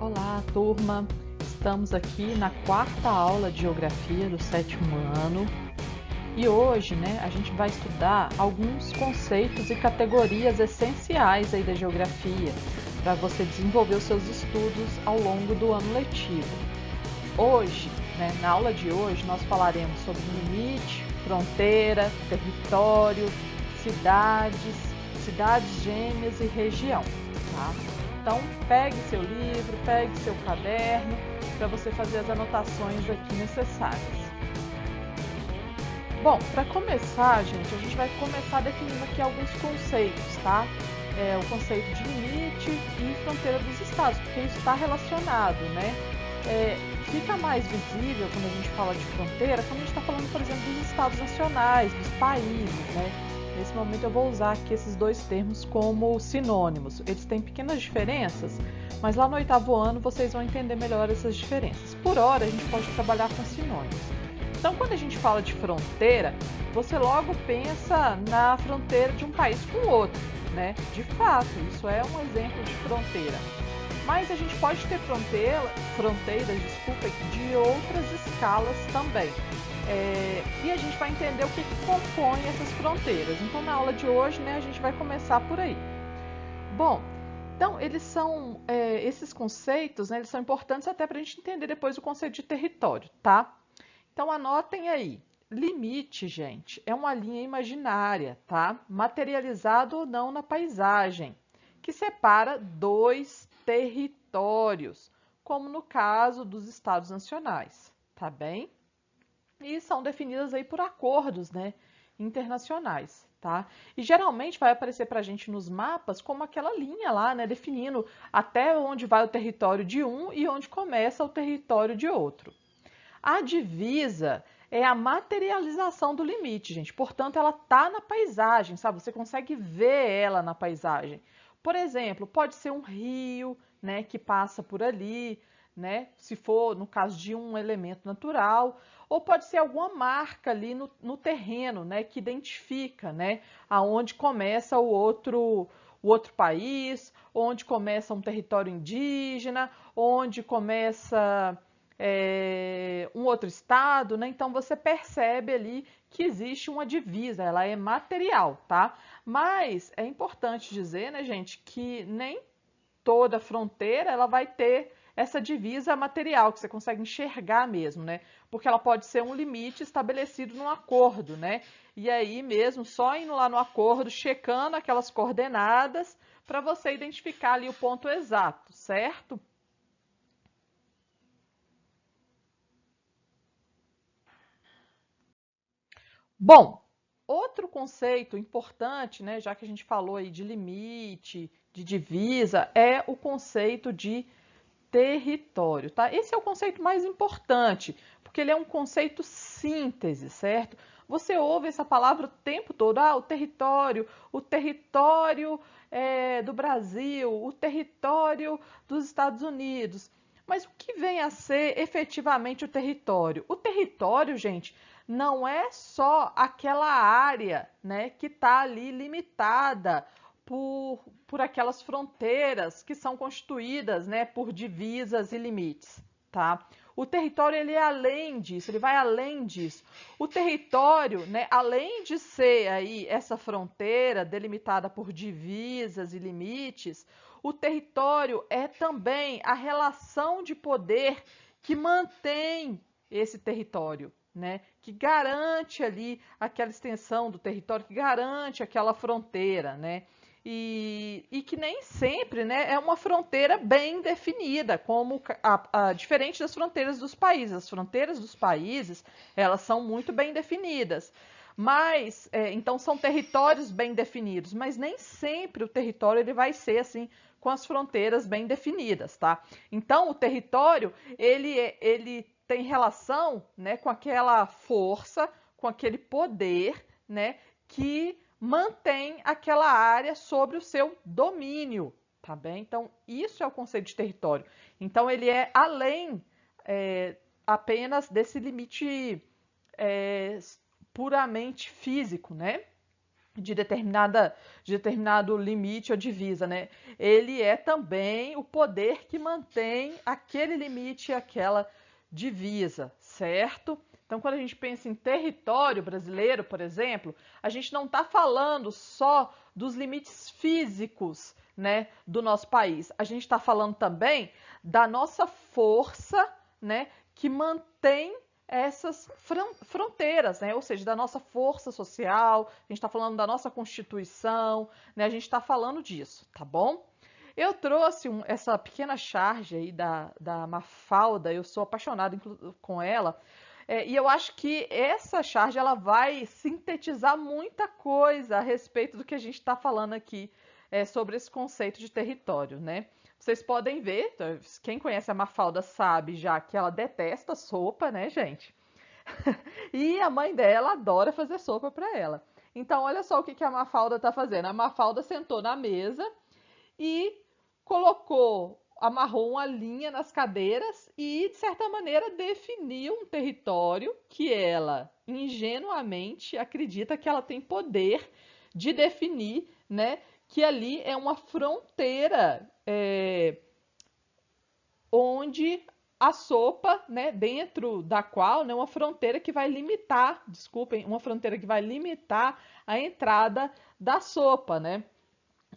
Olá, turma! Estamos aqui na quarta aula de Geografia do sétimo ano e hoje, a gente vai estudar alguns conceitos e categorias essenciais aí da Geografia para você desenvolver os seus estudos ao longo do ano letivo. Hoje, na aula de hoje, nós falaremos sobre limite, fronteira, território, cidades gêmeas e região, tá? Então, pegue seu livro, pegue seu caderno para você fazer as anotações aqui necessárias. Bom, para começar, gente, a gente vai começar definindo aqui alguns conceitos, tá? O conceito de limite e fronteira dos estados, porque isso está relacionado, né? Fica mais visível quando a gente fala de fronteira, quando a gente está falando, por exemplo, dos estados nacionais, dos países, né? Nesse momento eu vou usar aqui esses dois termos como sinônimos. Eles têm pequenas diferenças, mas lá no oitavo ano vocês vão entender melhor essas diferenças. Por hora, a gente pode trabalhar com sinônimos. Então, quando a gente fala de fronteira, você logo pensa na fronteira de um país com o outro, né? De fato, isso é um exemplo de fronteira. Mas a gente pode ter fronteiras, de outras escalas também. E a gente vai entender o que compõe essas fronteiras. Então, na aula de hoje, a gente vai começar por aí. Bom, então, esses conceitos, eles são importantes até para a gente entender depois o conceito de território, tá? Então, anotem aí. Limite, gente, é uma linha imaginária, tá? Materializada ou não na paisagem, que separa dois territórios, como no caso dos estados nacionais, tá bem? E são definidas aí por acordos, internacionais, tá? E geralmente vai aparecer para a gente nos mapas como aquela linha lá, definindo até onde vai o território de um e onde começa o território de outro. A divisa é a materialização do limite, gente. Portanto, ela tá na paisagem, sabe? Você consegue ver ela na paisagem. Por exemplo, pode ser um rio, que passa por ali, se for no caso de um elemento natural, ou pode ser alguma marca ali no terreno, que identifica, aonde começa o outro país, onde começa um território indígena, onde começa um outro estado, Então você percebe ali que existe uma divisa, ela é material, tá? Mas é importante dizer, gente, que nem toda fronteira ela vai ter essa divisa material, que você consegue enxergar mesmo, Porque ela pode ser um limite estabelecido num acordo, E aí mesmo, só indo lá no acordo, checando aquelas coordenadas, para você identificar ali o ponto exato, certo? Bom, outro conceito importante, já que a gente falou aí de limite, de divisa, é o conceito de território, tá? Esse é o conceito mais importante, porque ele é um conceito síntese, certo? Você ouve essa palavra o tempo todo, o território do Brasil, o território dos Estados Unidos. Mas o que vem a ser efetivamente o território? O território, gente, não é só aquela área, que está ali limitada por aquelas fronteiras que são constituídas, por divisas e limites, tá? O território ele é além disso, ele vai além disso. O território, além de ser aí essa fronteira delimitada por divisas e limites, o território é também a relação de poder que mantém esse território, que garante ali aquela extensão do território, que garante aquela fronteira, E que nem sempre, é uma fronteira bem definida, como diferente das fronteiras dos países. As fronteiras dos países, elas são muito bem definidas. Mas, então são territórios bem definidos, mas nem sempre o território ele vai ser assim com as fronteiras bem definidas, tá? Então, o território, ele tem relação, com aquela força, com aquele poder, que mantém aquela área sobre o seu domínio, tá bem? Então, isso é o conceito de território. Então, ele é além apenas desse limite puramente físico, de determinada, de determinado limite ou divisa, né? Ele é também o poder que mantém aquele limite e aquela divisa, certo? Então, quando a gente pensa em território brasileiro, por exemplo, a gente não está falando só dos limites físicos, né, do nosso país. A gente está falando também da nossa força, né, que mantém essas fronteiras, né? Ou seja, da nossa força social, a gente está falando da nossa Constituição, né? A gente está falando disso, tá bom? Eu trouxe essa pequena charge aí da Mafalda, eu sou apaixonada com ela, e eu acho que essa charge ela vai sintetizar muita coisa a respeito do que a gente está falando aqui sobre esse conceito de território, né? Vocês podem ver, quem conhece a Mafalda sabe já que ela detesta sopa, né, gente? E a mãe dela adora fazer sopa para ela. Então, olha só o que a Mafalda está fazendo. A Mafalda sentou na mesa e amarrou uma linha nas cadeiras e, de certa maneira, definiu um território que ela, ingenuamente, acredita que ela tem poder de definir, né? Que ali é uma fronteira onde a sopa, né, dentro da qual, né, uma fronteira que vai limitar, desculpem, uma fronteira que vai limitar a entrada da sopa, né?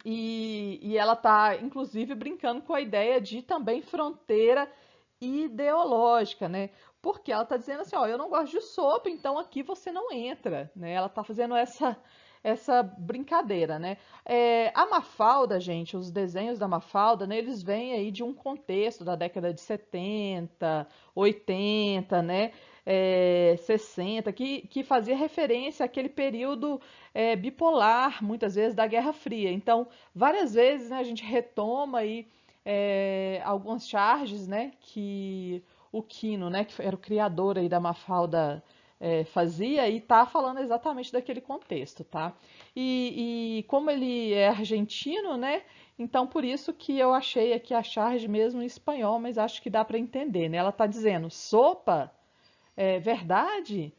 E ela está, inclusive, brincando com a ideia de também fronteira ideológica, né? Porque ela está dizendo assim, ó, eu não gosto de sopa, então aqui você não entra, né? Ela está fazendo essa brincadeira, né? A Mafalda, gente, os desenhos da Mafalda, né, eles vêm aí de um contexto da década de 70, 80, né? 60, que fazia referência àquele período bipolar, muitas vezes, da Guerra Fria. Então, várias vezes, né, a gente retoma aí algumas charges, né, que o Quino, né, que era o criador aí da Mafalda, fazia e tá falando exatamente daquele contexto, tá? E como ele é argentino, né, então por isso que eu achei aqui a charge mesmo em espanhol, mas acho que dá para entender, né? Ela tá dizendo, sopa, é verdade?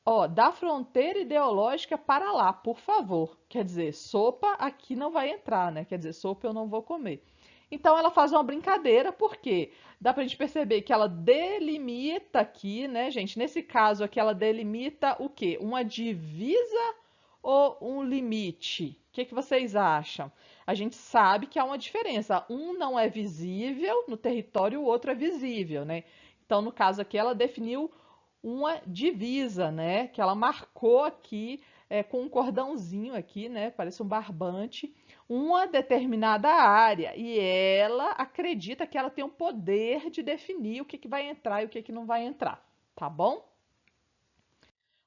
Ó, da fronteira ideológica para lá, por favor. Quer dizer, sopa aqui não vai entrar, né? Quer dizer, sopa eu não vou comer. Então ela faz uma brincadeira, porque dá pra gente perceber que ela delimita aqui, né, gente? Nesse caso aqui, ela delimita o quê? Uma divisa ou um limite? O que que vocês acham? A gente sabe que há uma diferença. Um não é visível no território, o outro é visível, né? Então, no caso aqui, ela definiu uma divisa, né? Que ela marcou aqui com um cordãozinho aqui, né? Parece um barbante, uma determinada área. E ela acredita que ela tem o poder de definir o que, que vai entrar e o que, que não vai entrar, tá bom?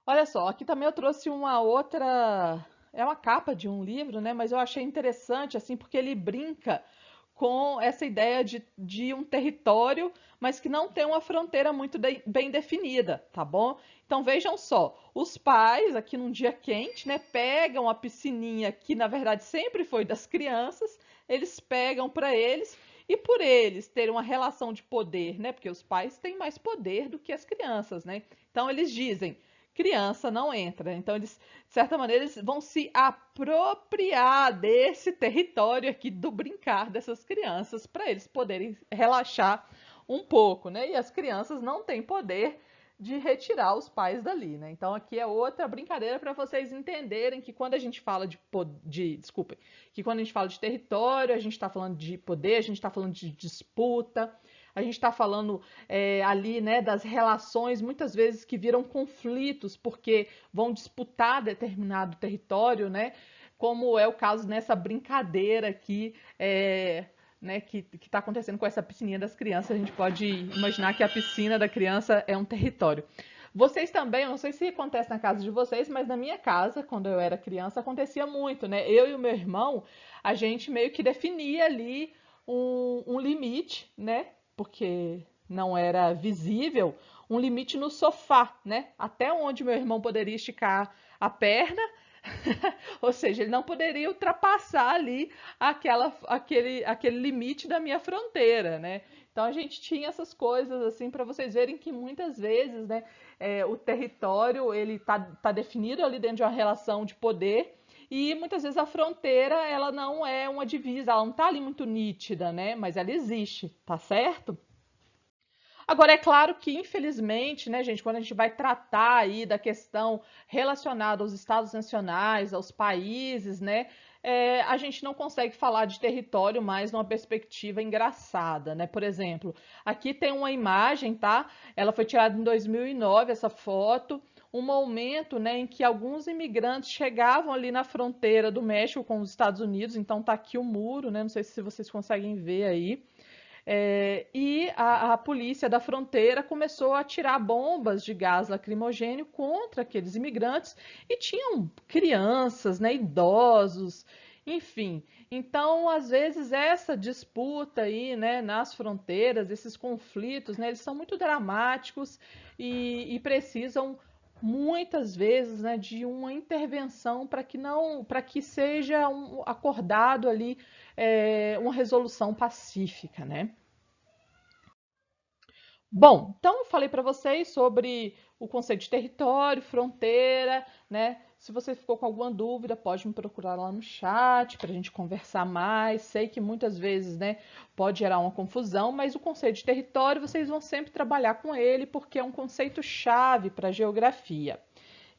Olha só, aqui também eu trouxe uma outra. É uma capa de um livro, né? Mas eu achei interessante, assim, porque ele brinca com essa ideia de um território, mas que não tem uma fronteira muito bem definida, tá bom? Então vejam só, os pais, aqui num dia quente, né, pegam a piscininha que na verdade sempre foi das crianças, eles pegam para eles e por eles terem uma relação de poder, né, porque os pais têm mais poder do que as crianças, né? Então eles dizem criança não entra. Então, eles, de certa maneira, eles vão se apropriar desse território aqui do brincar dessas crianças para eles poderem relaxar um pouco, né? E as crianças não têm poder de retirar os pais dali, né? Então aqui é outra brincadeira para vocês entenderem que quando a gente fala desculpa, que quando a gente fala de território, a gente está falando de poder, a gente está falando de disputa, a gente está falando ali, né, das relações, muitas vezes que viram conflitos, porque vão disputar determinado território, né? Como é o caso nessa brincadeira aqui, né, que está acontecendo com essa piscininha das crianças. A gente pode imaginar que a piscina da criança é um território. Vocês também, eu não sei se acontece na casa de vocês, mas na minha casa, quando eu era criança, acontecia muito, né? Eu e o meu irmão, a gente meio que definia ali um limite, né? Porque não era visível, um limite no sofá, né? Até onde meu irmão poderia esticar a perna Ou seja, ele não poderia ultrapassar ali aquele limite da minha fronteira, né? Então a gente tinha essas coisas assim para vocês verem que muitas vezes, né, o território ele tá definido ali dentro de uma relação de poder e muitas vezes a fronteira ela não é uma divisa, ela não tá ali muito nítida, né? Mas ela existe, tá certo? Agora, é claro que, infelizmente, né, gente, quando a gente vai tratar aí da questão relacionada aos estados nacionais, aos países, né, a gente não consegue falar de território mais numa perspectiva engraçada, né? Por exemplo, aqui tem uma imagem, tá? Ela foi tirada em 2009, essa foto, um momento, né, em que alguns imigrantes chegavam ali na fronteira do México com os Estados Unidos, então tá aqui o muro, né? Não sei se vocês conseguem ver aí. E a polícia da fronteira começou a atirar bombas de gás lacrimogênio contra aqueles imigrantes e tinham crianças, né, idosos, enfim. Então, às vezes, essa disputa aí, né, nas fronteiras, esses conflitos, né, eles são muito dramáticos e precisam muitas vezes, né, de uma intervenção para que seja acordado ali uma resolução pacífica, né? Bom, então eu falei para vocês sobre o conceito de território, fronteira, né? Se você ficou com alguma dúvida, pode me procurar lá no chat para a gente conversar mais. Sei que muitas vezes, né, pode gerar uma confusão, mas o conceito de território vocês vão sempre trabalhar com ele porque é um conceito chave para a geografia.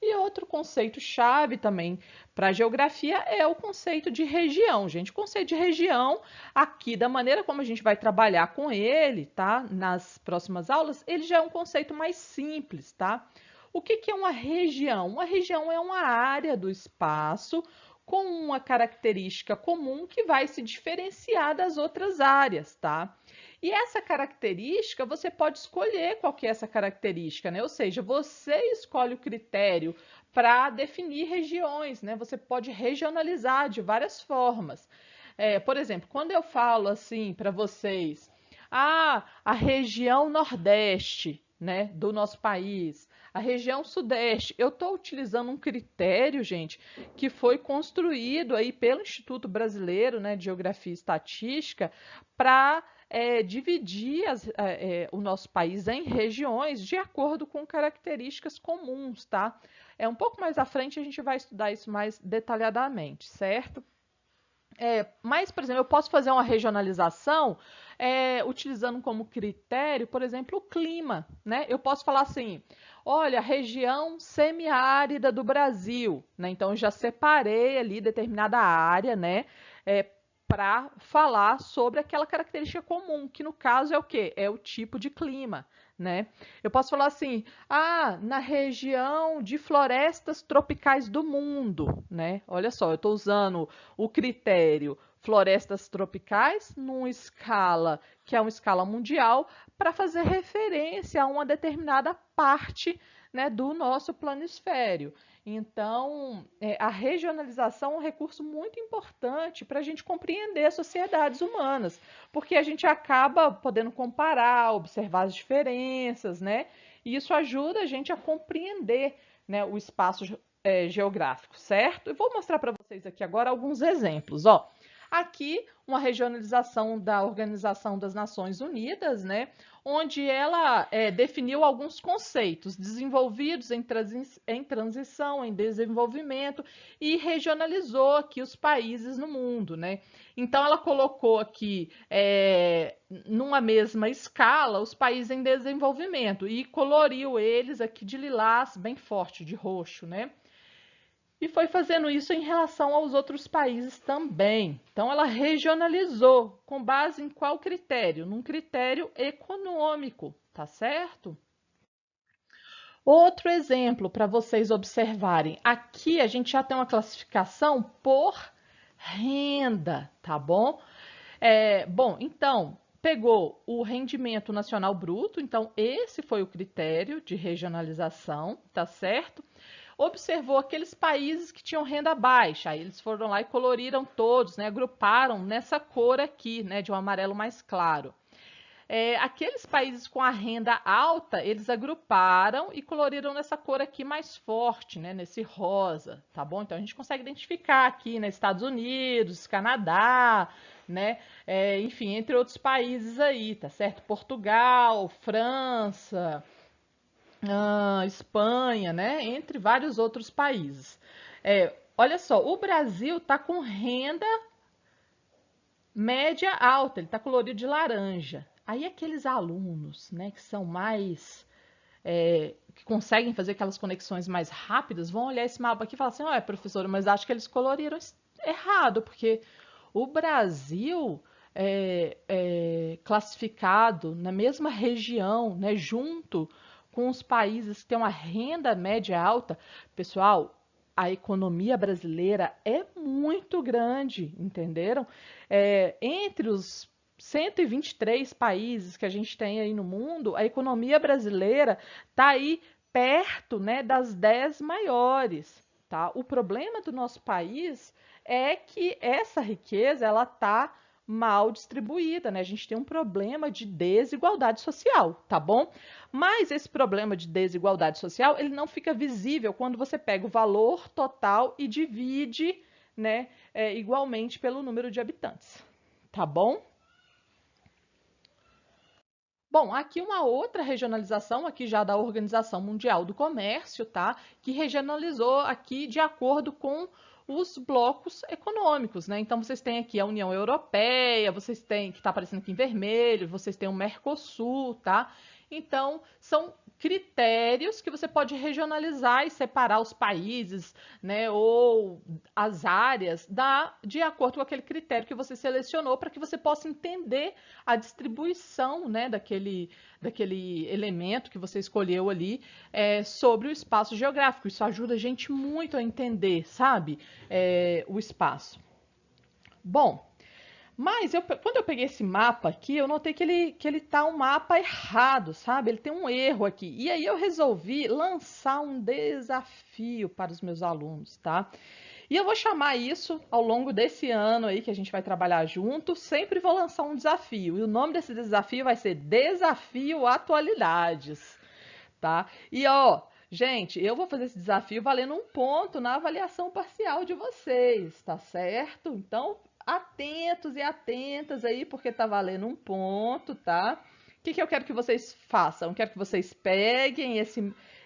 E outro conceito chave também para a geografia é o conceito de região, gente. O conceito de região, aqui, da maneira como a gente vai trabalhar com ele, tá? Nas próximas aulas, ele já é um conceito mais simples, tá? O que que é uma região? Uma região é uma área do espaço com uma característica comum que vai se diferenciar das outras áreas, tá? E essa característica, você pode escolher qual que é essa característica, né? Ou seja, você escolhe o critério para definir regiões, né? Você pode regionalizar de várias formas. Por exemplo, quando eu falo assim para vocês, a região Nordeste, né, do nosso país, a região Sudeste, eu estou utilizando um critério, gente, que foi construído aí pelo Instituto Brasileiro, né, de Geografia e Estatística para dividir o nosso país em regiões de acordo com características comuns, tá? Um pouco mais à frente a gente vai estudar isso mais detalhadamente, certo? Mas, por exemplo, eu posso fazer uma regionalização utilizando como critério, por exemplo, o clima, né? Eu posso falar assim, olha, região semiárida do Brasil, né? Então, eu já separei ali determinada área, né? Para falar sobre aquela característica comum, que no caso é o quê? É o tipo de clima, né? Eu posso falar assim, na região de florestas tropicais do mundo, né? Olha só, eu estou usando o critério florestas tropicais numa escala que é uma escala mundial para fazer referência a uma determinada parte, né, do nosso planisfério. Então, a regionalização é um recurso muito importante para a gente compreender as sociedades humanas, porque a gente acaba podendo comparar, observar as diferenças, né? E isso ajuda a gente a compreender, né, o espaço geográfico, certo? Eu vou mostrar para vocês aqui agora alguns exemplos, ó. Aqui, uma regionalização da Organização das Nações Unidas, né, onde ela definiu alguns conceitos desenvolvidos em transição, em desenvolvimento e regionalizou aqui os países no mundo, né? Então, ela colocou aqui numa mesma escala os países em desenvolvimento e coloriu eles aqui de lilás bem forte, de roxo, né? E foi fazendo isso em relação aos outros países também. Então, ela regionalizou com base em qual critério? Num critério econômico, tá certo? Outro exemplo para vocês observarem. Aqui a gente já tem uma classificação por renda, tá bom? Bom, então, pegou o rendimento nacional bruto, então esse foi o critério de regionalização, tá certo? Observou aqueles países que tinham renda baixa, aí eles foram lá e coloriram todos, né, agruparam nessa cor aqui, né, de um amarelo mais claro. Aqueles países com a renda alta, eles agruparam e coloriram nessa cor aqui mais forte, né, nesse rosa, tá bom? Então a gente consegue identificar aqui, né, Estados Unidos, Canadá, né, enfim, entre outros países aí, tá certo? Portugal, França, Espanha, né, entre vários outros países. Olha só, o Brasil está com renda média alta, ele está colorido de laranja. Aí aqueles alunos, né, que são mais, que conseguem fazer aquelas conexões mais rápidas, vão olhar esse mapa aqui e falar assim, professora, mas acho que eles coloriram errado, porque o Brasil é classificado na mesma região, né, junto com os países que têm uma renda média alta. Pessoal, a economia brasileira é muito grande, entenderam? Entre os 123 países que a gente tem aí no mundo, a economia brasileira está aí perto, né, das 10 maiores. Tá? O problema do nosso país é que essa riqueza ela está mal distribuída, né? A gente tem um problema de desigualdade social, tá bom? Mas esse problema de desigualdade social, ele não fica visível quando você pega o valor total e divide, né, igualmente pelo número de habitantes, tá bom? Bom, aqui uma outra regionalização, aqui já da Organização Mundial do Comércio, tá? Que regionalizou aqui de acordo com os blocos econômicos, né? Então vocês têm aqui a União Europeia, vocês têm, que está aparecendo aqui em vermelho, vocês têm o Mercosul, tá? Então, são critérios que você pode regionalizar e separar os países, né, ou as áreas de acordo com aquele critério que você selecionou, para que você possa entender a distribuição, né, daquele elemento que você escolheu ali sobre o espaço geográfico. Isso ajuda a gente muito a entender, sabe, o espaço. Bom, mas quando eu peguei esse mapa aqui, eu notei que ele tá um mapa errado, sabe? Ele tem um erro aqui. E aí eu resolvi lançar um desafio para os meus alunos, tá? E eu vou chamar isso ao longo desse ano aí que a gente vai trabalhar junto, sempre vou lançar um desafio. E o nome desse desafio vai ser Desafio Atualidades, tá? E ó, gente, eu vou fazer esse desafio valendo um ponto na avaliação parcial de vocês, tá certo? Então, atentos e atentas aí, porque tá valendo um ponto, tá? O que eu quero que vocês façam? Eu quero que vocês peguem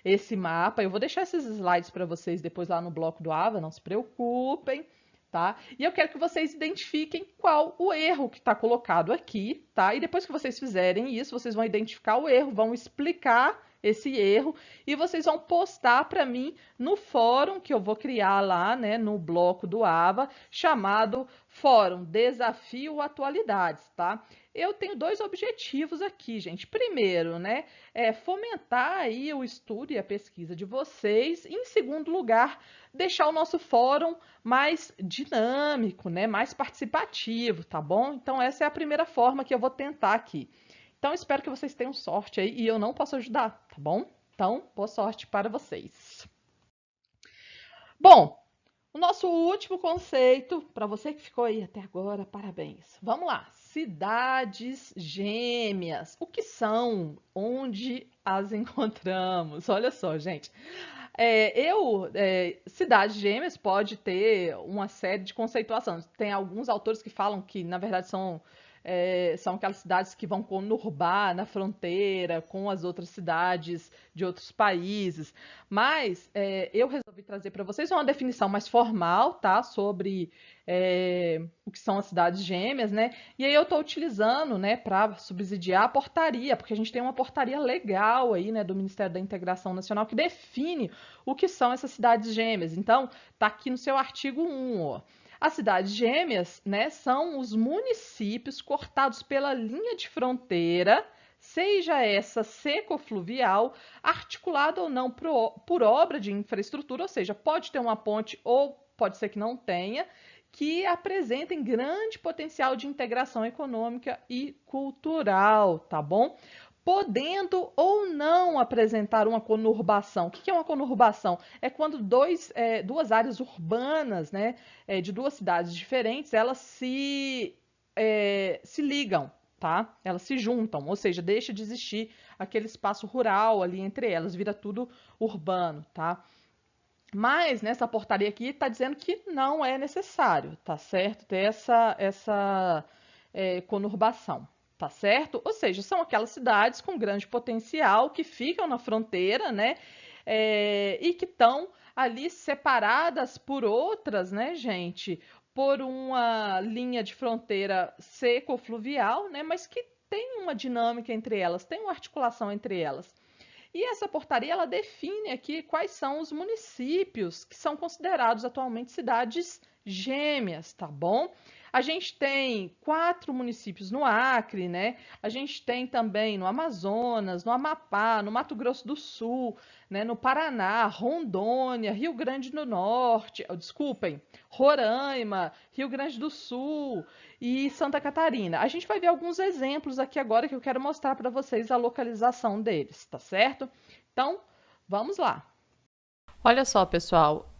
esse mapa. Eu vou deixar esses slides para vocês depois lá no bloco do AVA, não se preocupem, tá? E eu quero que vocês identifiquem qual o erro que está colocado aqui, tá? E depois que vocês fizerem isso, vocês vão identificar o erro, vão explicar esse erro e vocês vão postar para mim no fórum que eu vou criar lá, né, no bloco do AVA, chamado Fórum Desafio Atualidades, tá? Eu tenho dois objetivos aqui, gente. Primeiro, né, fomentar aí o estudo e a pesquisa de vocês. E, em segundo lugar, deixar o nosso fórum mais dinâmico, né, mais participativo, tá bom? Então, essa é a primeira forma que eu vou tentar aqui. Então, espero que vocês tenham sorte aí e eu não posso ajudar, tá bom? Então, boa sorte para vocês. Bom, o nosso último conceito, para você que ficou aí até agora, parabéns. Vamos lá, cidades gêmeas. O que são? Onde as encontramos? Olha só, gente. Cidades gêmeas pode ter uma série de conceituações. Tem alguns autores que falam que, na verdade, são aquelas cidades que vão conurbar na fronteira com as outras cidades de outros países. Mas eu resolvi trazer para vocês uma definição mais formal, tá? Sobre o que são as cidades gêmeas, né? E aí eu estou utilizando, né, para subsidiar a portaria, porque a gente tem uma portaria legal aí, né, do Ministério da Integração Nacional que define o que são essas cidades gêmeas. Então, tá aqui no seu artigo 1, ó. As cidades gêmeas, né, são os municípios cortados pela linha de fronteira, seja essa seco-fluvial, articulada ou não por obra de infraestrutura, ou seja, pode ter uma ponte ou pode ser que não tenha, que apresentem grande potencial de integração econômica e cultural, tá bom? Podendo ou não apresentar uma conurbação. O que é uma conurbação? É quando duas áreas urbanas, né, de duas cidades diferentes, elas se ligam, tá? Elas se juntam, ou seja, deixa de existir aquele espaço rural ali entre elas, vira tudo urbano, tá? Mas nessa portaria aqui está dizendo que não é necessário, tá certo? Ter essa conurbação, tá certo? Ou seja, são aquelas cidades com grande potencial que ficam na fronteira, né? E que estão ali separadas por outras, né, gente? Por uma linha de fronteira seco-fluvial, né? Mas que tem uma dinâmica entre elas, tem uma articulação entre elas. E essa portaria ela define aqui quais são os municípios que são considerados atualmente cidades gêmeas, tá bom? A gente tem 4 municípios no Acre, né? A gente tem também no Amazonas, no Amapá, no Mato Grosso do Sul, né? No Paraná, Rondônia, Rio Grande do Norte, desculpem, Roraima, Rio Grande do Sul e Santa Catarina. A gente vai ver alguns exemplos aqui agora que eu quero mostrar para vocês a localização deles, tá certo? Então, vamos lá. Olha só, pessoal,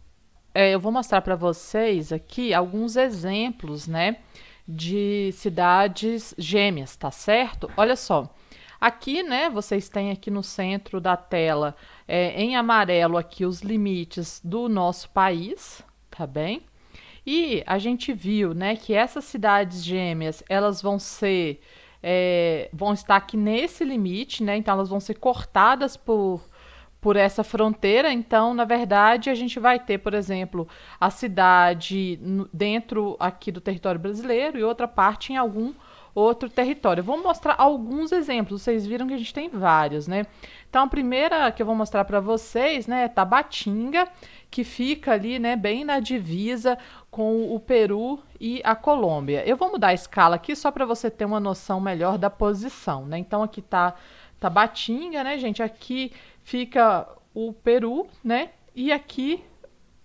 eu vou mostrar para vocês aqui alguns exemplos, né, de cidades gêmeas, tá certo? Olha só, aqui, né, vocês têm aqui no centro da tela, em amarelo aqui os limites do nosso país, tá bem? E a gente viu, né, que essas cidades gêmeas, elas vão estar aqui nesse limite, né? Então elas vão ser cortadas por essa fronteira. Então, na verdade, a gente vai ter, por exemplo, a cidade dentro aqui do território brasileiro e outra parte em algum outro território. Eu vou mostrar alguns exemplos. Vocês viram que a gente tem vários, né? Então, a primeira que eu vou mostrar para vocês, né, é Tabatinga, que fica ali, né, bem na divisa com o Peru e a Colômbia. Eu vou mudar a escala aqui só para você ter uma noção melhor da posição, né? Então, aqui tá Tabatinga, né, gente? Aqui fica o Peru, né? E aqui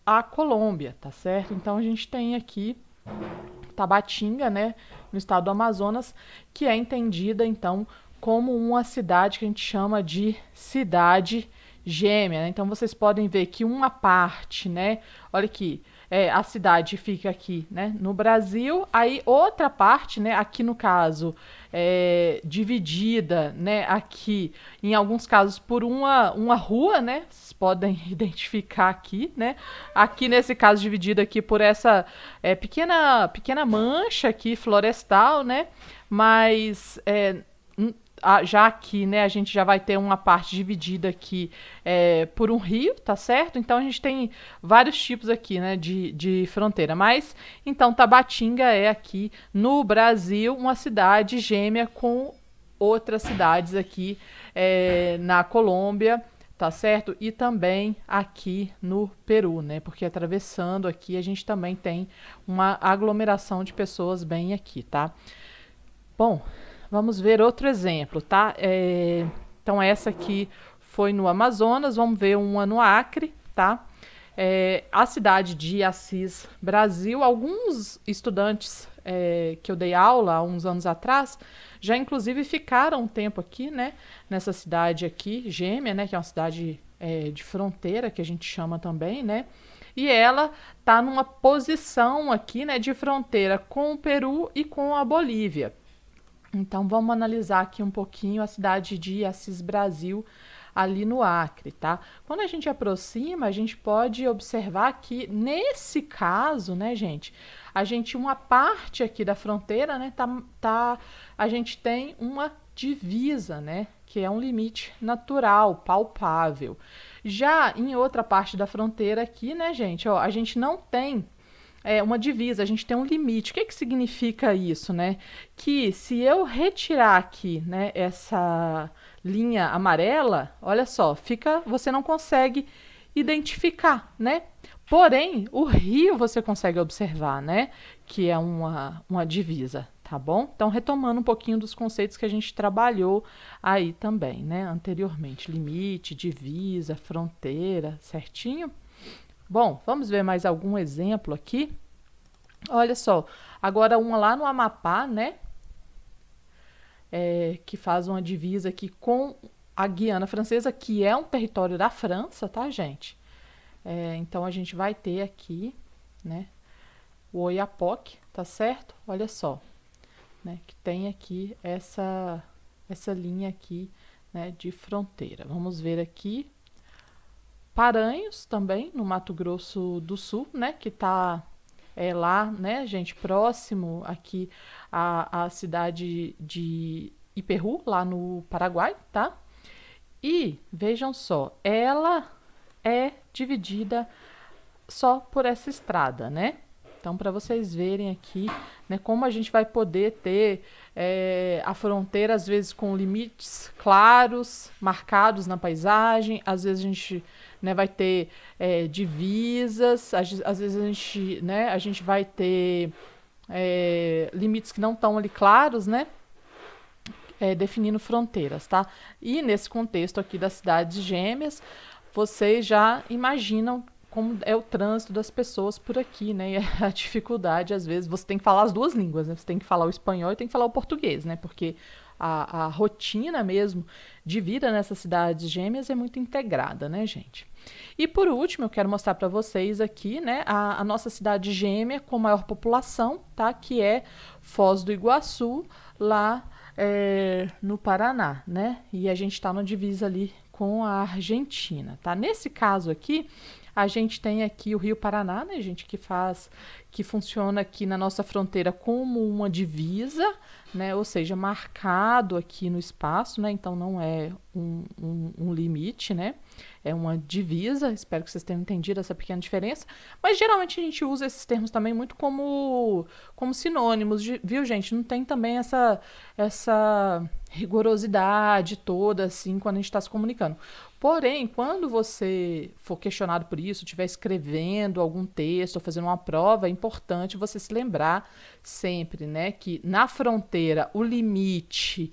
a Colômbia, tá certo? Então, a gente tem aqui Tabatinga, né, no estado do Amazonas, que é entendida, então, como uma cidade que a gente chama de cidade gêmea, né? Então, vocês podem ver que uma parte, né, olha aqui, a cidade fica aqui, né, no Brasil, aí outra parte, né, aqui no caso, dividida, né, aqui, em alguns casos, por uma rua, né, vocês podem identificar aqui, né, aqui nesse caso dividida aqui por essa pequena mancha aqui florestal, né, mas já aqui, né, a gente já vai ter uma parte dividida aqui por um rio, tá certo? Então a gente tem vários tipos aqui, né, de fronteira. Mas, então, Tabatinga é aqui no Brasil uma cidade gêmea com outras cidades aqui na Colômbia, tá certo? E também aqui no Peru, né? Porque atravessando aqui a gente também tem uma aglomeração de pessoas bem aqui, tá? Bom, vamos ver outro exemplo, tá? Então, essa aqui foi no Amazonas, vamos ver uma no Acre, tá? A cidade de Assis, Brasil, alguns estudantes que eu dei aula há uns anos atrás, já inclusive ficaram um tempo aqui, né? Nessa cidade aqui, gêmea, né? Que é uma cidade de fronteira, que a gente chama também, né? E ela tá numa posição aqui, né? De fronteira com o Peru e com a Bolívia. Então, vamos analisar aqui um pouquinho a cidade de Assis Brasil, ali no Acre, tá? Quando a gente aproxima, a gente pode observar que, nesse caso, né, gente, uma parte aqui da fronteira, né, a gente tem uma divisa, né, que é um limite natural, palpável. Já em outra parte da fronteira aqui, né, gente, ó, a gente não tem uma divisa, a gente tem um limite. O que significa isso, né? Que se eu retirar aqui, né, essa linha amarela, olha só, você não consegue identificar, né? Porém, o rio você consegue observar, né? Que é uma divisa, tá bom? Então, retomando um pouquinho dos conceitos que a gente trabalhou aí também, né? Anteriormente, limite, divisa, fronteira, certinho? Bom, vamos ver mais algum exemplo aqui. Olha só, agora uma lá no Amapá, né? Que faz uma divisa aqui com a Guiana Francesa, que é um território da França, tá, gente? Então a gente vai ter aqui, né? O Oiapoque, tá certo? Olha só. né, que tem aqui essa linha aqui, né, de fronteira. Vamos ver aqui Paranhos também, no Mato Grosso do Sul, né, que está lá, né, gente, próximo aqui à cidade de Iperú, lá no Paraguai, tá? E vejam só, ela é dividida só por essa estrada, né? Então, para vocês verem aqui, né, como a gente vai poder ter a fronteira, às vezes, com limites claros, marcados na paisagem, às vezes a gente, né, vai ter divisas, às vezes a gente vai ter limites que não estão ali claros, né? Definindo fronteiras, tá? E nesse contexto aqui das cidades gêmeas, vocês já imaginam como é o trânsito das pessoas por aqui, né? E a dificuldade, às vezes, você tem que falar as duas línguas, né? Você tem que falar o espanhol e tem que falar o português, né? Porque a rotina mesmo de vida nessas cidades gêmeas é muito integrada, né, gente? E por último, eu quero mostrar para vocês aqui, né, a nossa cidade gêmea com maior população, tá? Que é Foz do Iguaçu, lá no Paraná, né? E a gente está na divisa ali com a Argentina, tá? Nesse caso aqui, a gente tem aqui o Rio Paraná, né, gente, que funciona aqui na nossa fronteira como uma divisa, né, ou seja, marcado aqui no espaço, né, então não é um limite, né, é uma divisa. Espero que vocês tenham entendido essa pequena diferença, mas geralmente a gente usa esses termos também muito como sinônimos, viu, gente? Não tem também essa rigorosidade toda, assim, quando a gente está se comunicando. Porém, quando você for questionado por isso, estiver escrevendo algum texto ou fazendo uma prova, é importante você se lembrar sempre, né, que na fronteira o limite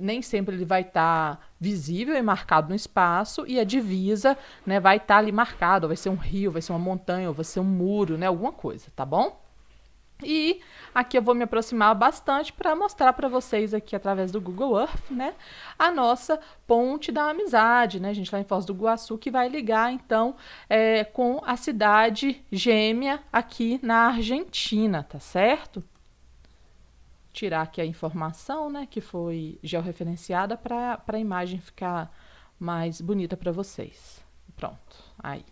nem sempre ele vai estar visível e marcado no espaço, e a divisa, né, vai estar ali marcado, vai ser um rio, vai ser uma montanha, ou vai ser um muro, né, alguma coisa, tá bom? E aqui eu vou me aproximar bastante para mostrar para vocês aqui através do Google Earth, né, a nossa ponte da amizade, né, gente, lá em Foz do Iguaçu, que vai ligar então com a cidade gêmea aqui na Argentina, tá certo? Tirar aqui a informação, né, que foi georreferenciada para a imagem ficar mais bonita para vocês. Pronto, aí.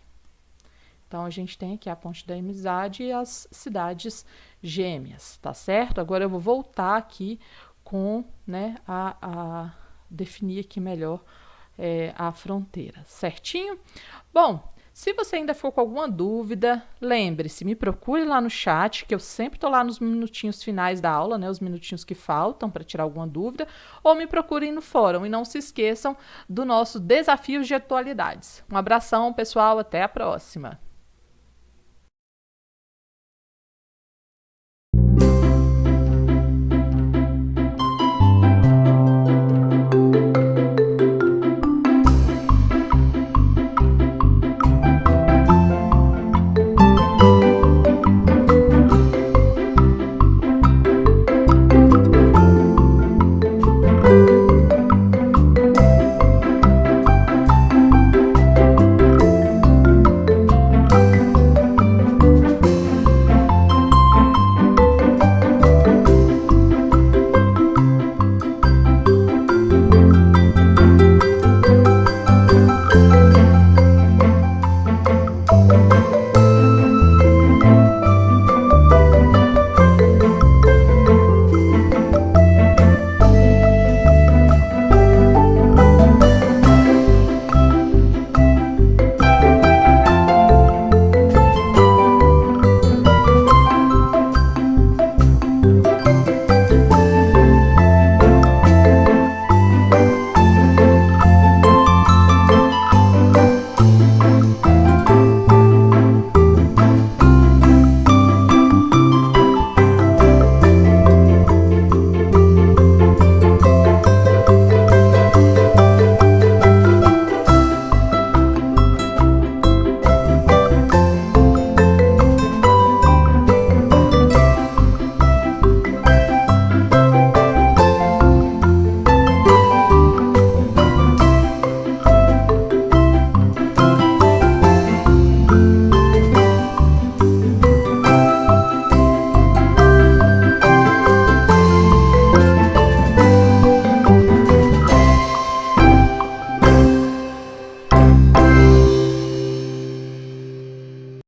Então, a gente tem aqui a ponte da amizade e as cidades gêmeas, tá certo? Agora eu vou voltar aqui com, né, a definir aqui melhor a fronteira, certinho? Bom, se você ainda ficou com alguma dúvida, lembre-se, me procure lá no chat, que eu sempre estou lá nos minutinhos finais da aula, né, os minutinhos que faltam para tirar alguma dúvida, ou me procurem no fórum. E não se esqueçam do nosso desafio de atualidades. Um abração, pessoal, até a próxima!